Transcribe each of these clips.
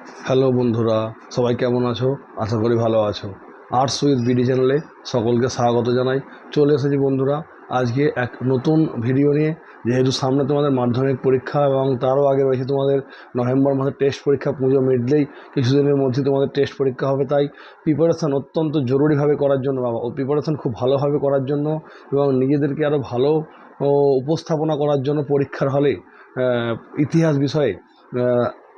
Hello বন্ধুরা, সবাই কেমন আছো? আশা করি ভালো আছো। আর্টস উইথ বিডি চ্যানেলে সকলকে স্বাগত জানাই। চলে এসেছি বন্ধুরা আজকে এক নতুন ভিডিও নিয়ে। যেহেতু সামনে তোমাদের মাধ্যমিক পরীক্ষা এবং তারও আগে রয়েছে তোমাদের নভেম্বর মাসে টেস্ট পরীক্ষা, পুজো মিটলেই কিছুদিনের মধ্যে তোমাদের টেস্ট পরীক্ষা হবে। তাই প্রিপারেশান অত্যন্ত জরুরিভাবে করার জন্য প্রিপারেশান খুব ভালোভাবে করার জন্য এবং নিজেদেরকে আরও ভালো উপস্থাপনা করার জন্য পরীক্ষার হলে ইতিহাস বিষয়ে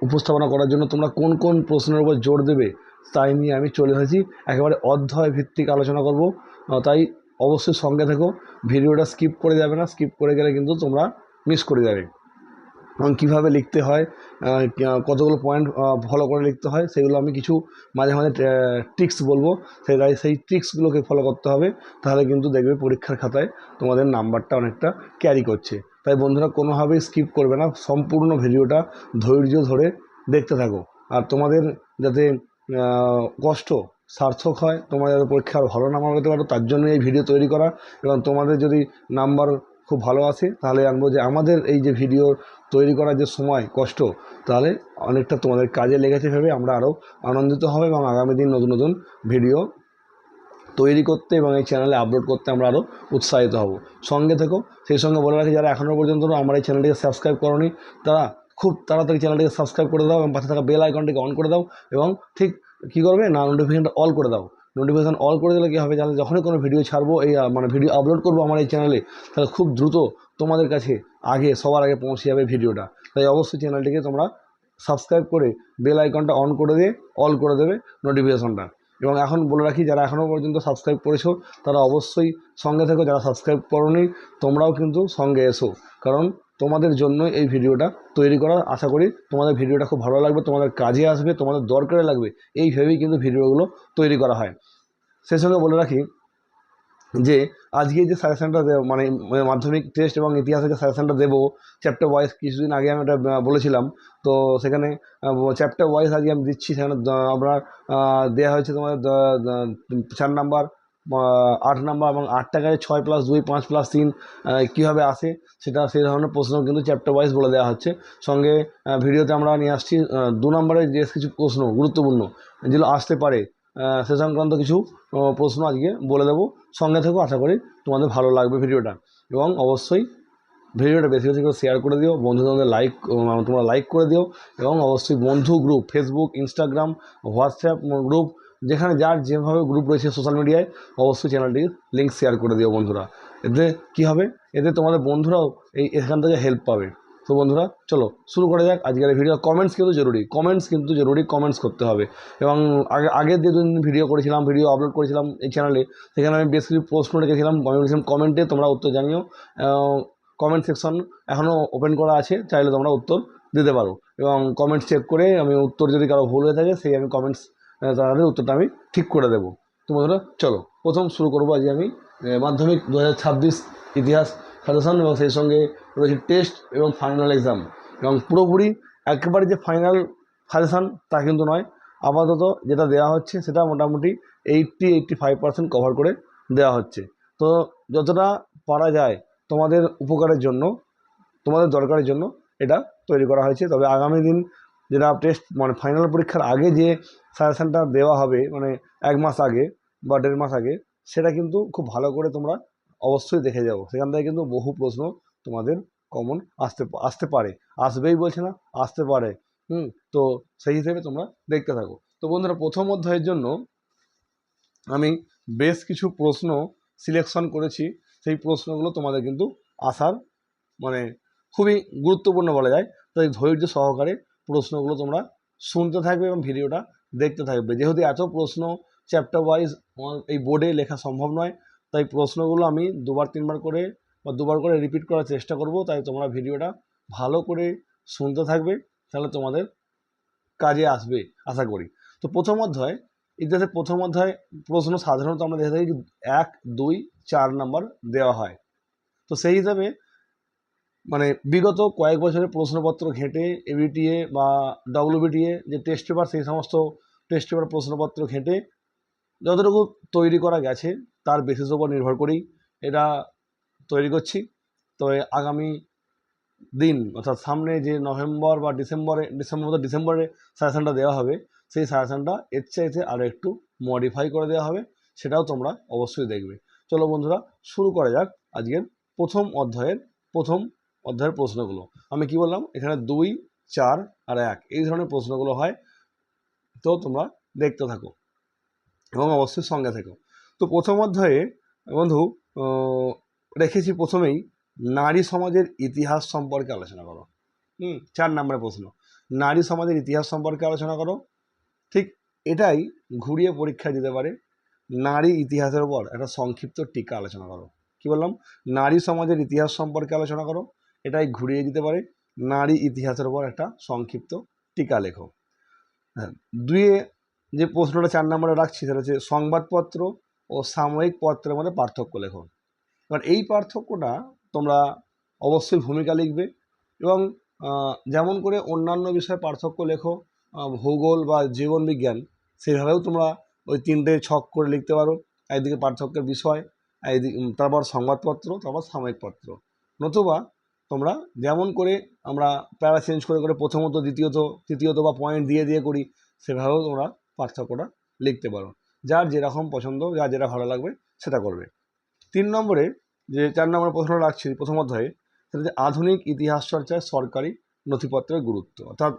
উপস্থাপনা করার জন্য তোমরা কোন কোন প্রশ্নের উপর জোর দেবে তাই নিয়ে আমি চলে এসেছি। একেবারে অধ্যায় ভিত্তিক আলোচনা করব। তাই অবশ্যই সঙ্গে থেকো, ভিডিওটা স্কিপ করে যাবে না। স্কিপ করে গেলে কিন্তু তোমরা মিস করে যাবে। এবং কীভাবে লিখতে হয়, কতগুলো পয়েন্ট ফলো করে লিখতে হয়, সেগুলো আমি কিছু মাঝে মাঝে ট্রিক্স বলবো। সেই ট্রিক্সগুলোকে ফলো করতে হবে, তাহলে কিন্তু দেখবে পরীক্ষার খাতায় তোমাদের নাম্বারটা অনেকটা ক্যারি করছে। তাই বন্ধুরা কোনোভাবেই স্কিপ করবে না, সম্পূর্ণ ভিডিওটা ধৈর্য ধরে দেখতে থাকো। আর তোমাদের যাতে কষ্ট সার্থক হয়, তোমাদের যাতে পরীক্ষা আরও ভালো নাম্বার পেতে পারো, তার জন্য এই ভিডিও তৈরি করা। এবং তোমাদের যদি নাম্বার খুব ভালো আসে তাহলে জানবো যে আমাদের এই যে ভিডিও তৈরি করার যে সময় কষ্ট, তাহলে অনেকটা তোমাদের কাজে লেগেছে ভেবে আমরা আরও আনন্দিত হব এবং আগামী দিন নতুন নতুন ভিডিও তৈরি করতে এবং এই চ্যানেলে আপলোড করতে আমরা আরও উৎসাহিত হব। সঙ্গে থেকো। সেই সঙ্গে বলে রাখি, যারা এখনও পর্যন্ত আমার এই চ্যানেলটিকে সাবস্ক্রাইব করোনি, তারা খুব তাড়াতাড়ি চ্যানেলটিকে সাবস্ক্রাইব করে দাও এবং পাশে থাকা বেল আইকনটিকে অন করে দাও। এবং ঠিক কী করবে না, নোটিফিকেশানটা অল করে দাও। নোটিফিকেশান অল করে দিলে কী হবে, জানলে যখনই কোনো ভিডিও ছাড়বো, এই ভিডিও আপলোড করবো আমার এই চ্যানেলে, তাহলে খুব দ্রুত তোমাদের কাছে সবার আগে পৌঁছে যাবে ভিডিওটা। তাই অবশ্যই চ্যানেলটিকে তোমরা সাবস্ক্রাইব করে বেল আইকনটা অন করে দিয়ে অল করে দেবে নোটিফিকেশনটা। এবং এখন বলে রাখি, যারা এখনও পর্যন্ত সাবস্ক্রাইব করেছো তারা অবশ্যই সঙ্গে থেকো, যারা সাবস্ক্রাইব করোনি তোমরাও কিন্তু সঙ্গে এসো, কারণ তোমাদের জন্য এই ভিডিওটা তৈরি করা। আশা করি তোমাদের ভিডিওটা খুব ভালো লাগবে, তোমাদের কাজে আসবে, তোমাদের দরকারে লাগবে, এই ভেবেই কিন্তু ভিডিওগুলো তৈরি করা হয়। সেই সঙ্গে বলে রাখি যে আজকে যে সাজেশানটা মাধ্যমিক টেস্ট এবং ইতিহাসে যে সাজেশানটা দেবো চ্যাপ্টার ওয়াইজ, কিছুদিন আগে আমি এটা বলেছিলাম। তো সেখানে চ্যাপ্টার ওয়াইজ আজকে আমি দিচ্ছি। সেখানে আপনার দেওয়া হয়েছে তোমাদের 4 নাম্বার, 8 নাম্বার এবং 8 টাকায় 6+2 5+3 কীভাবে আসে সেটা, সেই ধরনের প্রশ্ন কিন্তু চ্যাপ্টার ওয়াইজ বলে দেওয়া হচ্ছে। সঙ্গে ভিডিওতে আমরা নিয়ে আসছি 2 নম্বরের যে কিছু প্রশ্ন গুরুত্বপূর্ণ যেগুলো আসতে পারে, সে সংক্রান্ত কিছু প্রশ্ন আজকে বলে দেবো। সঙ্গে থেকেও, আশা করি তোমাদের ভালো লাগবে ভিডিওটা। এবং অবশ্যই ভিডিওটা বেশি বেশি করে শেয়ার করে দিও, বন্ধুদের তোমরা লাইক করে দিও। এবং অবশ্যই বন্ধু group, Facebook, Instagram, WhatsApp group, যেখানে যার যেভাবে গ্রুপ রয়েছে সোশ্যাল মিডিয়ায়, অবশ্যই চ্যানেলটির লিঙ্ক শেয়ার করে দিও বন্ধুরা। এতে কী হবে, এতে তোমাদের বন্ধুরাও এখান থেকে হেল্প পাবে। তো বন্ধুরা চলো শুরু করা যাক আজকের ভিডিও। কমেন্টস কিন্তু জরুরি, কমেন্টস করতে হবে। এবং আগের যে 2 দিন ভিডিও আপলোড করেছিলাম এই চ্যানেলে, সেখানে আমি বেশ কিছু প্রশ্ন রেখেছিলাম। আমি বলেছিলাম কমেন্টে তোমরা উত্তর জানিও। কমেন্ট সেকশন এখনও ওপেন করা আছে, চাইলে তোমরা উত্তর দিতে পারো। এবং কমেন্টস চেক করে আমি উত্তর যদি কারো ভুল হয়ে থাকে, সেই আমি কমেন্টস তাদের উত্তরটা আমি ঠিক করে দেবো। তো বন্ধুরা চলো প্রথম শুরু করবো আজকে আমি মাধ্যমিক 2026 ইতিহাস সাজেশন, এবং সেই সঙ্গে রয়েছে টেস্ট এবং ফাইনাল এক্সাম। এবং পুরোপুরি একেবারে যে ফাইনাল সাজেশান তা কিন্তু নয়, আপাতত যেটা দেওয়া হচ্ছে সেটা মোটামুটি 85% কভার করে দেওয়া হচ্ছে। তো যতটা পারা যায় তোমাদের উপকারের জন্য, তোমাদের দরকারের জন্য এটা তৈরি করা হয়েছে। তবে আগামী দিন যেটা টেস্ট ফাইনাল পরীক্ষার আগে যে সাজেশানটা দেওয়া হবে, 1 মাস আগে বা 1.5 মাস আগে, সেটা কিন্তু খুব ভালো করে তোমরা অবশ্যই দেখে যাও। সেখান থেকে কিন্তু বহু প্রশ্ন তোমাদের কমন আসতে পারে, আসবেই বলছে না, আসতে পারে। তো সেই হিসেবে তোমরা দেখতে থাকো। তো বন্ধুরা, প্রথম অধ্যায়ের জন্য আমি বেশ কিছু প্রশ্ন সিলেকশন করেছি। সেই প্রশ্নগুলো তোমাদের কিন্তু আসার খুবই গুরুত্বপূর্ণ বলা যায়। তাই ধৈর্য সহকারে প্রশ্নগুলো তোমরা শুনতে থাকবে এবং ভিডিওটা দেখতে থাকবে। যেহেতু এত প্রশ্ন চ্যাপ্টার ওয়াইজ এই বোর্ডে লেখা সম্ভব নয়, তাই প্রশ্নগুলো আমি 2-3 বার করে বা 2বার করে রিপিট করার চেষ্টা করব। তাই তোমরা ভিডিওটা ভালো করে শুনতে থাকবে, তাহলে তোমাদের কাজে আসবে আশা করি। তো ইতিহাসের প্রথম অধ্যায় প্রশ্ন সাধারণত আমরা দেখে থাকি 1, 2, 4 নাম্বার দেওয়া হয়। তো সেই হিসাবে বিগত কয়েক বছরের প্রশ্নপত্র ঘেঁটে এবিটিএ বা ডব্লিউবিটিএ যে টেস্ট পেপার, সেই সমস্ত টেস্ট পেপার প্রশ্নপত্র ঘেঁটে যতটুকু তৈরি করা গেছে তার বেসিস ওপর নির্ভর করেই এটা তৈরি করছি। তো আগামী দিন অর্থাৎ সামনে যে নভেম্বর বা ডিসেম্বরে সাজেশনটা দেওয়া হবে, সেই সাজেশনটা এর চাইতে আরও একটু মডিফাই করে দেওয়া হবে, সেটাও তোমরা অবশ্যই দেখবে। চলো বন্ধুরা, শুরু করা যাক আজকের প্রথম অধ্যায়ের প্রশ্নগুলো। আমি কি বললাম, এখানে 2, 4 আর 1 এই ধরনের প্রশ্নগুলো হয়, তো তোমরা দেখতে থাকো এবং অবশ্যই সঙ্গে থেকো। তো প্রথম অধ্যায়ে বন্ধু রেখেছি প্রথমেই নারী সমাজের ইতিহাস সম্পর্কে আলোচনা করো। 4 নম্বরের প্রশ্ন, নারী সমাজের ইতিহাস সম্পর্কে আলোচনা করো। ঠিক এটাই ঘুরিয়ে পরীক্ষা দিতে পারে, নারী ইতিহাসের উপর একটা সংক্ষিপ্ত টিকা আলোচনা করো। কি বললাম, নারী সমাজের ইতিহাস সম্পর্কে আলোচনা করো, এটাই ঘুরিয়ে দিতে পারে নারী ইতিহাসের উপর একটা সংক্ষিপ্ত টিকা লেখো। হ্যাঁ, 2-এ যে প্রশ্নটা 4 নম্বরে রাখছি সেটা হচ্ছে সংবাদপত্র ও সাময়িক পত্রের মধ্যে পার্থক্য লেখো। এবার এই পার্থক্যটা তোমরা অবশ্যই ভূমিকা লিখবে এবং যেমন করে অন্যান্য বিষয়ে পার্থক্য লেখো, ভূগোল বা জীবন বিজ্ঞান, সেভাবেও তোমরা ওই 3টে ছক করে লিখতে পারো। একদিকে পার্থক্যের বিষয়, তারপর সংবাদপত্র, তারপর সাময়িক পত্র। নতুবা তোমরা যেমন করে আমরা প্যারা চেঞ্জ করে করে প্রথমত দ্বিতীয়ত তৃতীয়ত বা পয়েন্ট দিয়ে দিয়ে করি, সেভাবেও তোমরা পার্থক্যটা লিখতে পারো। যার যেরকম পছন্দ, যার যেটা ভালো লাগবে সেটা করবে। 3 নম্বরে যে 4 নম্বরের প্রশ্নটা রাখছি প্রথম অধ্যায়ে, সেটা হচ্ছে আধুনিক ইতিহাস চর্চায় সরকারি নথিপত্রের গুরুত্ব। অর্থাৎ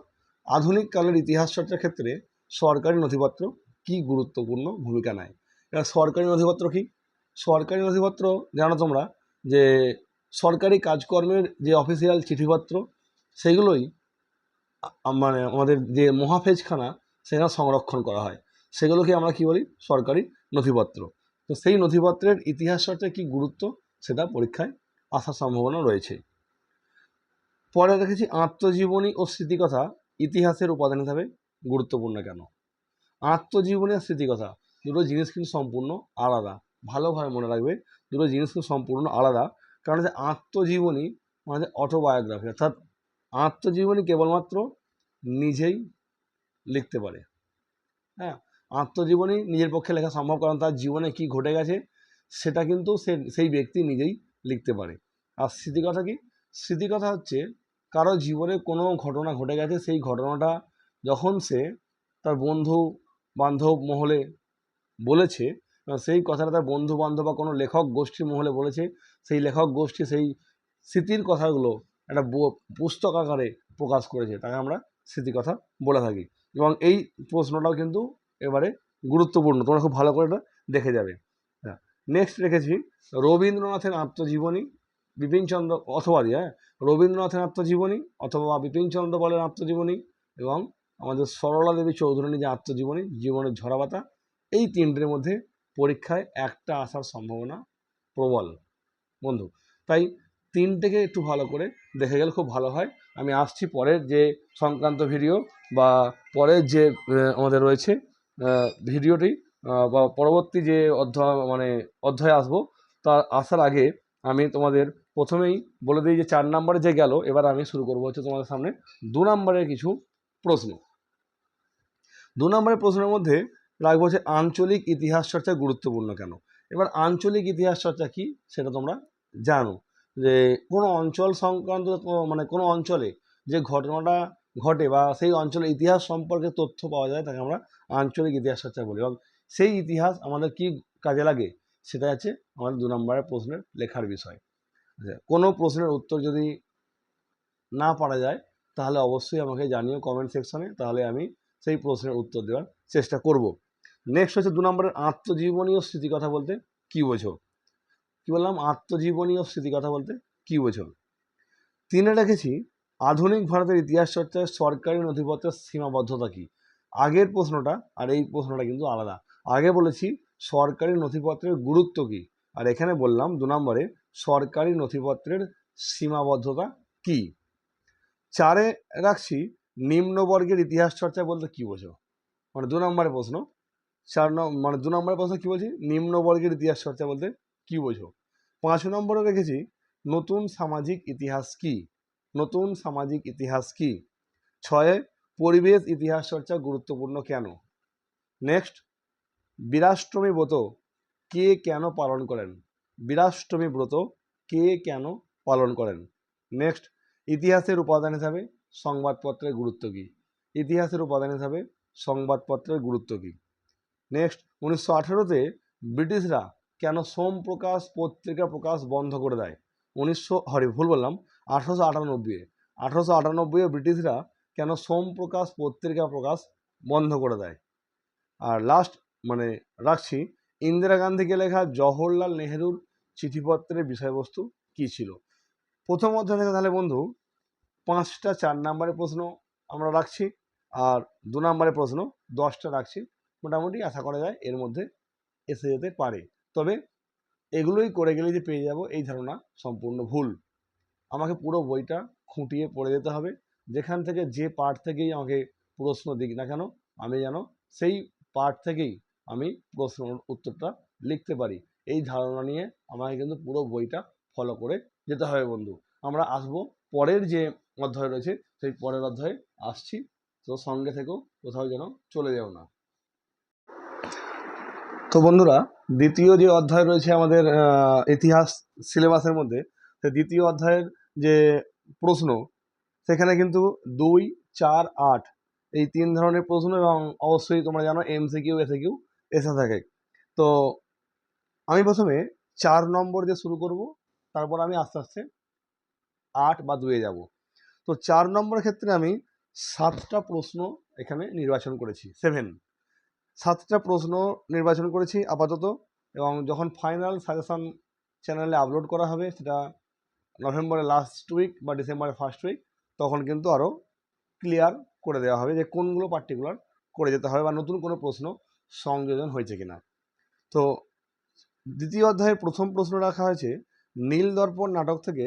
আধুনিক কালের ইতিহাস চর্চার ক্ষেত্রে সরকারি নথিপত্র কি গুরুত্বপূর্ণ ভূমিকা নেয়। এবার সরকারি নথিপত্র কি? সরকারি নথিপত্র জানো তোমরা যে সরকারি কাজকর্মের যে অফিসিয়াল চিঠিপত্র, সেগুলোই মানে আমাদের যে মহাফেজখানা সেখানে সংরক্ষণ করা হয়, সেগুলোকে আমরা কি বলি, সরকারি নথিপত্র। তো সেই নথিপত্রের ইতিহাস চর্চার কী গুরুত্ব, সেটা পরীক্ষায় আসার সম্ভাবনা রয়েছে। পরে দেখেছি আত্মজীবনী ও স্মৃতিকথা ইতিহাসের উপাদান হিসাবে গুরুত্বপূর্ণ কেন। আত্মজীবনী আর স্মৃতিকথা দুটো জিনিস কিন্তু সম্পূর্ণ আলাদা, ভালোভাবে মনে রাখবে, দুটো জিনিস কিন্তু সম্পূর্ণ আলাদা। কারণ যে আত্মজীবনী মানে অটোবায়োগ্রাফি, অর্থাৎ আত্মজীবনী কেবলমাত্র নিজেই লিখতে পারে। হ্যাঁ, আত্মজীবনী নিজের পক্ষে লেখা সম্ভব, কারণ তার জীবনে কি ঘটে গেছে সেটা কিন্তু সেই ব্যক্তি নিজেই লিখতে পারে। আর স্মৃতিকথা কি? স্মৃতিকথা হচ্ছে কারো জীবনে কোনো ঘটনা ঘটে গেছে, সেই ঘটনাটা যখন সে তার বন্ধু বান্ধব মহলে বলেছে, সেই কথাটা তার বন্ধু বান্ধব বা কোনো লেখক গোষ্ঠীর মহলে বলেছে, সেই লেখক গোষ্ঠী সেই স্মৃতির কথাগুলো একটা পুস্তক আকারে প্রকাশ করেছে, তাকে আমরা স্মৃতিকথা বলে থাকি। এবং এই প্রশ্নটাও কিন্তু এবারে গুরুত্বপূর্ণ, তোমরা খুব ভালো করে এটা দেখে যাবে। হ্যাঁ, নেক্সট রেখেছি রবীন্দ্রনাথের আত্মজীবনী, বিপিনচন্দ্র অথবা রবীন্দ্রনাথের আত্মজীবনী অথবা বিপিনচন্দ্র পালের আত্মজীবনী এবং আমাদের সরলা দেবী চৌধুরানীর যে আত্মজীবনী, জীবনের ঝরাপাতা, এই 3টের মধ্যে পরীক্ষায় একটা আসার সম্ভাবনা প্রবল বন্ধু। তাই 3টেকে একটু ভালো করে দেখে গেলে খুব ভালো হয়। আমি আসছি পরের যে সংক্রান্ত ভিডিও বা পরের যে আমাদের রয়েছে ভিডিওটি বা পরবর্তী যে অধ্যায়ে আসবো, তার আসার আগে আমি তোমাদের প্রথমেই বলে দিই যে 4 নম্বরে যে গেল, এবার আমি শুরু করবো হচ্ছে তোমাদের সামনে 2 নম্বরের কিছু প্রশ্ন। 2 নম্বরের প্রশ্নের মধ্যে রাখবো হচ্ছে আঞ্চলিক ইতিহাস চর্চা গুরুত্বপূর্ণ কেন। এবার আঞ্চলিক ইতিহাস চর্চা কি সেটা তোমরা জানো, যে কোনো অঞ্চল সংক্রান্ত মানে কোনো অঞ্চলে যে ঘটনাটা ঘটে বা সেই অঞ্চলের ইতিহাস সম্পর্কে তথ্য পাওয়া যায়, তাকে আমরা আঞ্চলিক ইতিহাস চর্চা বলি। এবং সেই ইতিহাস আমাদের কি কাজে লাগে সেটা হচ্ছে আমাদের 2 নম্বরের প্রশ্নের লেখার বিষয়। কোনো প্রশ্নের উত্তর যদি না পারা যায় তাহলে অবশ্যই আমাকে জানিও কমেন্ট সেকশনে, তাহলে আমি সেই প্রশ্নের উত্তর দেওয়ার চেষ্টা করব। নেক্সট হচ্ছে 2 নম্বরের আত্মজীবনী ও স্মৃতিকথা বলতে কি বোঝো। কি বললাম, আত্মজীবনী ও স্মৃতিকথা বলতে কি বোঝো। 3-এ রেখেছি আধুনিক ভারতের ইতিহাস চর্চায় সরকারি নথিপত্রের সীমাবদ্ধতা কি। আগের প্রশ্নটা আর এই প্রশ্নটা কিন্তু আলাদা। আগে বলেছি সরকারি নথিপত্রের গুরুত্ব কি, আর এখানে বললাম 2 নম্বরে সরকারি নথিপত্রের সীমাবদ্ধতা কি। 4-এ রাখছি নিম্নবর্গের ইতিহাস চর্চা বলতে কি বোঝো। মানে 2 নম্বরের প্রশ্ন, 2 নম্বরের প্রশ্ন কি বলছি, নিম্নবর্গের ইতিহাস চর্চা বলতে কি বোঝো। 5 নম্বরে রেখেছি নতুন সামাজিক ইতিহাস কি, নতুন সামাজিক ইতিহাস কি। 6-এ পরিবেশ ইতিহাস চর্চা গুরুত্বপূর্ণ কেন। নেক্সট বীরাষ্টমী ব্রত কে কেন পালন করেন, বীরাষ্টমী ব্রত কে কেন পালন করেন। নেক্সট ইতিহাসের উপাদান হিসাবে সংবাদপত্রের গুরুত্ব কী? ইতিহাসের উপাদান হিসাবে সংবাদপত্রের গুরুত্ব কী? নেক্সট, 1918-তে ব্রিটিশরা কেন সোমপ্রকাশ পত্রিকা প্রকাশ বন্ধ করে দেয়? 1898 ব্রিটিশরা কেন সোমপ্রকাশ পত্রিকা প্রকাশ বন্ধ করে দেয়? আর লাস্ট রাখছি, ইন্দিরা গান্ধীকে লেখা জওহরলাল নেহেরুর চিঠিপত্রের বিষয়বস্তু কী ছিল? প্রথম অধ্যায় থেকে তাহলে বন্ধু 5টা 4 নম্বরের প্রশ্ন আমরা রাখছি, আর 2 নম্বরের প্রশ্ন 10টা রাখছি। মোটামুটি আশা করা যায় এর মধ্যে এসে যেতে পারে। তবে এগুলোই করে গেলে যে পেয়ে যাব এই ধারণা সম্পূর্ণ ভুল। আমাকে পুরো বইটা খুঁটিয়ে পড়ে যেতে হবে। যেখান থেকে যে পার্ট থেকেই আমাকে প্রশ্ন দিক না কেন, আমি যেন সেই পার্ট থেকেই আমি প্রশ্ন উত্তরটা লিখতে পারি, এই ধারণা নিয়ে আমাকে কিন্তু পুরো বইটা ফলো করে যেতে হবে বন্ধু। আমরা আসবো পরের যে অধ্যায় রয়েছে সেই পরের অধ্যায়ে আসছি, তো সঙ্গে থেকেও কোথাও যেন চলে যাও না। তো বন্ধুরা, দ্বিতীয় যে অধ্যায় রয়েছে আমাদের ইতিহাস সিলেবাসের মধ্যে, সেই দ্বিতীয় অধ্যায়ের যে প্রশ্ন, সেখানে কিন্তু 2, 4, 8 এই 3 ধরনের প্রশ্ন, এবং অবশ্যই তোমরা জানো MCQ SAQ এসে থাকে। তো আমি প্রথমে 4 নম্বর দিয়ে শুরু করব, তারপর আমি আস্তে আস্তে 8 বা 2-এ যাব। তো 4 নম্বরের ক্ষেত্রে আমি 7টা প্রশ্ন এখানে নির্বাচন করেছি, 7টা প্রশ্ন নির্বাচন করেছি আপাতত, এবং যখন ফাইনাল সাজেশন চ্যানেলে আপলোড করা হবে, সেটা নভেম্বরের লাস্ট উইক বা ডিসেম্বরের ফার্স্ট উইক, তখন কিন্তু আরও ক্লিয়ার করে দেওয়া হবে যে কোনগুলো পার্টিকুলার করে যেতে হবে বা নতুন কোনো প্রশ্ন সংযোজন হয়েছে কিনা। তো দ্বিতীয় অধ্যায়ের প্রথম প্রশ্ন রাখা হয়েছে, নীল দর্পণ নাটক থেকে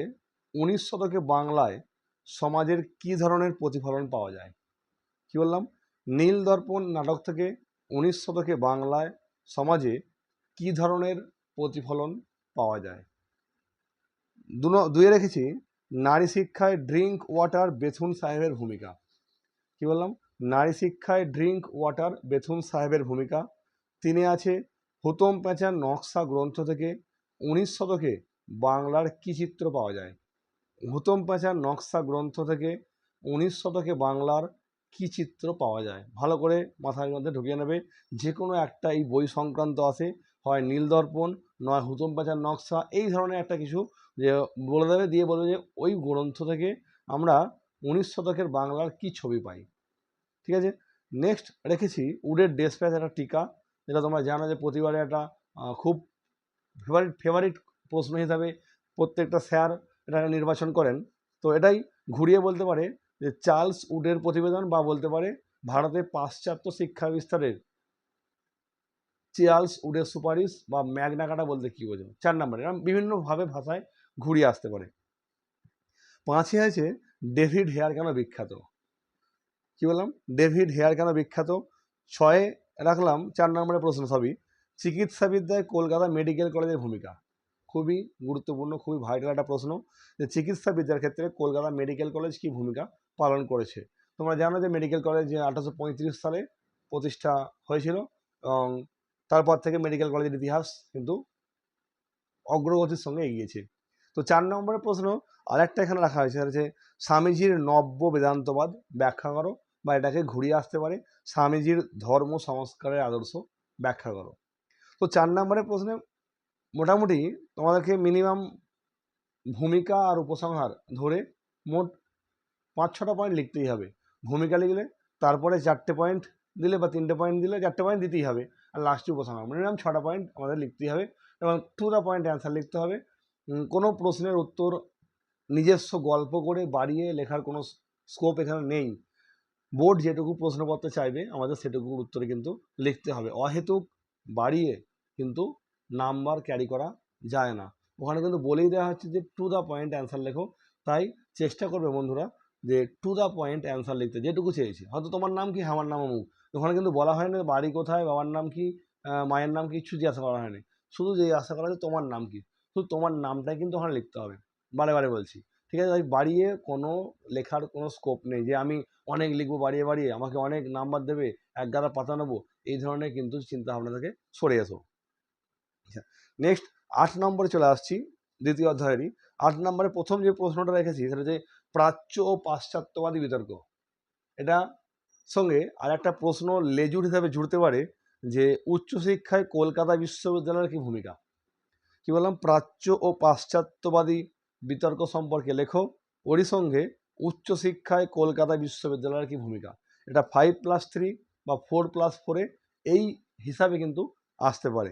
19 শতকে বাংলায় সমাজের কী ধরনের প্রতিফলন পাওয়া যায়? কি বললাম? নীল দর্পণ নাটক থেকে 19 শতকে বাংলায় সমাজে কী ধরনের প্রতিফলন পাওয়া যায়? 2-এ রেখেছি, নারী শিক্ষায় ড্রিঙ্ক ওয়াটার বেথুন সাহেবের ভূমিকা। কি বললাম? নারী শিক্ষায় ড্রিঙ্ক ওয়াটার বেথুন সাহেবের ভূমিকা। 3-এ আছে, হুতম প্যাঁচার নকশা গ্রন্থ থেকে 19 শতকে বাংলার কী চিত্র পাওয়া যায়? হুতম প্যাঁচার নকশা গ্রন্থ থেকে 19 শতকে বাংলার কী চিত্র পাওয়া যায়? ভালো করে মাথার মধ্যে ঢুকিয়ে নেবে। যে কোনো একটা এই বই সংক্রান্ত আছে, হয় নীলদর্পণ, নয় হুতম প্যাঁচার নকশা, এই ধরনের একটা কিছু যে বলে দেবে, দিয়ে বলবে যে ওই গ্রন্থ থেকে আমরা 19 শতকের বাংলার কী ছবি পাই। ঠিক আছে? নেক্সট রেখেছি, উডের ডেসপ্যাচ, একটা টিকা, যেটা তোমরা জানো যে প্রতিবারে একটা খুব ফেভারিট প্রশ্ন হিসাবে প্রত্যেকটা স্যার এটা নির্বাচন করেন। তো এটাই ঘুরিয়ে বলতে পারে যে চার্লস উডের প্রতিবেদন, বা বলতে পারে ভারতের পাশ্চাত্য শিক্ষা বিস্তারের চার্লস উডের সুপারিশ, বা ম্যাগনা কার্টা বলতে কী বোঝো? 4 নম্বরে এরকম বিভিন্নভাবে ভাষায় ঘুরিয়ে আসতে পারে। 5-এ আছে, ডেভিড হেয়ার কেন বিখ্যাত? কি বললাম? ডেভিড হেয়ার কেন বিখ্যাত? 6-এ রাখলাম 4 নম্বরের প্রশ্ন সবই, চিকিৎসাবিদ্যায় কলকাতা মেডিকেল কলেজের ভূমিকা। খুবই গুরুত্বপূর্ণ, খুবই ভাইটাল একটা প্রশ্ন, যে চিকিৎসাবিদ্যার ক্ষেত্রে কলকাতা মেডিকেল কলেজ কী ভূমিকা পালন করেছে। তোমরা জানো যে মেডিকেল কলেজ 1835 সালে প্রতিষ্ঠা হয়েছিল, এবং তারপর থেকে মেডিকেল কলেজের ইতিহাস কিন্তু অগ্রগতির সঙ্গে এগিয়েছে। তো 4 নম্বরের প্রশ্ন আরেকটা এখানে রাখা হয়েছে, সেটা হচ্ছে স্বামীজির নব্য বেদান্তবাদ ব্যাখ্যা করো, বা এটাকে ঘুরিয়ে আসতে পারে স্বামীজির ধর্ম সংস্কারের আদর্শ ব্যাখ্যা করো। তো 4 নম্বরের প্রশ্নে মোটামুটি তোমাদেরকে মিনিমাম ভূমিকা আর উপসংহার ধরে মোট 5-6টা পয়েন্ট লিখতেই হবে। ভূমিকা লিখলে, তারপরে 4টে পয়েন্ট দিলে, বা 3টে পয়েন্ট দিলে 4টে পয়েন্ট দিতেই হবে, আর লাস্টে উপসংহার, মিনিমাম 6টা পয়েন্ট আমাদের লিখতেই হবে, এবং টু দ্য পয়েন্ট অ্যান্সার লিখতে হবে। কোনো প্রশ্নের উত্তর নিজস্ব গল্প করে বাড়িয়ে লেখার কোনো স্কোপ এখানে নেই। বোর্ড যেটুকু প্রশ্নপত্র চাইবে আমাদের সেটুকুর উত্তরে কিন্তু লিখতে হবে। অহেতুক বাড়িয়ে কিন্তু নাম্বার ক্যারি করা যায় না। ওখানে কিন্তু বলেই দেওয়া হচ্ছে যে টু দ্য পয়েন্ট অ্যান্সার লেখো। তাই চেষ্টা করবে বন্ধুরা যে টু দ্য পয়েন্ট অ্যান্সার লিখতে, যেটুকু চেয়েছি। হয়তো তোমার নাম কি, আমার নাম অমুক, ওখানে কিন্তু বলা হয়নি বাড়ি কোথায়, বাবার নাম কি, মায়ের নাম কি, কিছু জিজ্ঞাসা করা হয়নি। শুধু যে আশা করা হচ্ছে তোমার নাম কি, শুধু তোমার নামটাই কিন্তু ওখানে লিখতে হবে। বারে বারে বলছি, ঠিক আছে? তাই বাড়িয়ে কোনো লেখার কোনো স্কোপ নেই, যে আমি অনেক লিখবো বাড়িয়ে বাড়িয়ে, আমাকে অনেক নাম্বার দেবে, এক গাদা পাতা নেবো, এই ধরনের কিন্তু চিন্তাভাবনা থেকে সরে এসো। নেক্সট 8 নম্বরে চলে আসছি, দ্বিতীয় অধ্যায়েরই 8 নম্বরে প্রথম যে প্রশ্নটা রেখেছি সেটা হচ্ছে প্রাচ্য ও পাশ্চাত্যবাদী বিতর্ক। এটা সঙ্গে আর একটা প্রশ্ন লেজুর হিসাবে জুড়তে পারে যে উচ্চশিক্ষায় কলকাতা বিশ্ববিদ্যালয়ের কি ভূমিকা। কি বললাম, প্রাচ্য ও পাশ্চাত্যবাদী বিতর্ক সম্পর্কে লেখো, ওরই সঙ্গে উচ্চশিক্ষায় কলকাতা বিশ্ববিদ্যালয়ের কি ভূমিকা। এটা 5+3 বা 4+4 এই হিসাবে কিন্তু আসতে পারে।